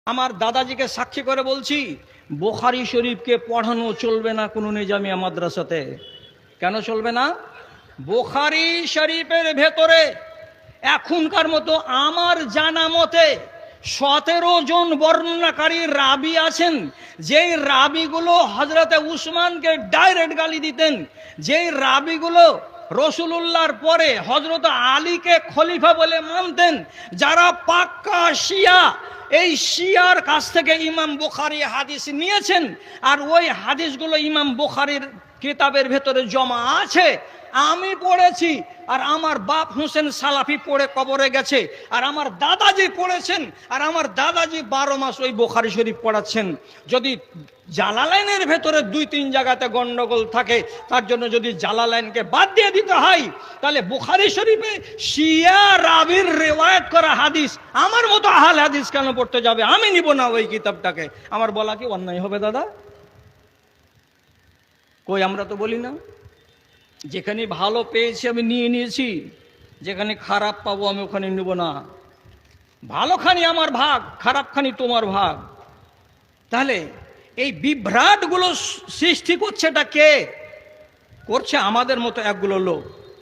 আমার দাদাজিকে সাক্ষী করে বলছি, বুখারী শরীফকে পড়ানো চলবে না কোনো নিজামিয়া মাদ্রাসাতে। কেন চলবে না? বুখারী শরীফের ভেতরে এখনকার মতো আমার জানা মতে 17 জন বর্ণনাকারী রাবি আছেন, যেই রাবিগুলো হযরতে উসমানকে ডাইরেক্ট গালি দিতেন, যেই রাবিগুলো রসুলুল্লাহর পরে হযরত আলীকে খলিফা বলে মানতেন, যারা পাক্কা শিয়া, এই শিয়ার কাছ থেকে ইমাম বুখারী হাদিস নিয়েছেন। আর ওই হাদিসগুলো ইমাম বুখারীর কিতাবের ভেতরে জমা আছে, আমি পড়েছি। আর আমার বাপ হোসেন সালাফি পড়ে কবরে গেছে, আর আমার দাদাজি পড়েছেন, আর আমার দাদাজি 12 মাস ওই বুখারী শরীফ পড়াচ্ছেন। যদি জালালাইনের ভেতরে 2-3 জায়গাতে গন্ডগোল থাকে, তার জন্য যদি জালালাইনকে বাদ দিয়ে দিতে হয়, তাহলে বুখারী শরীফে শিয়া রাবির রিওয়ায়াত করা হাদিস আমার মতো আহলে হাদিস কেন পড়তে যাবে? আমি নিব না ওই কিতাবটাকে। আমার বলা কি অন্যায় হবে দাদা? কই, আমরা তো বলি না। যেখানে ভালো পেয়েছি আমি নিয়ে নিয়েছি, যেখানে খারাপ পাবো আমি ওখানে নেব না। ভালো খানি আমার ভাগ, খারাপ খানি তোমার ভাগ। তাহলে এই বিভ্রাটগুলো সৃষ্টি করছে, এটা কে করছে? আমাদের মতো একগুলো লোক।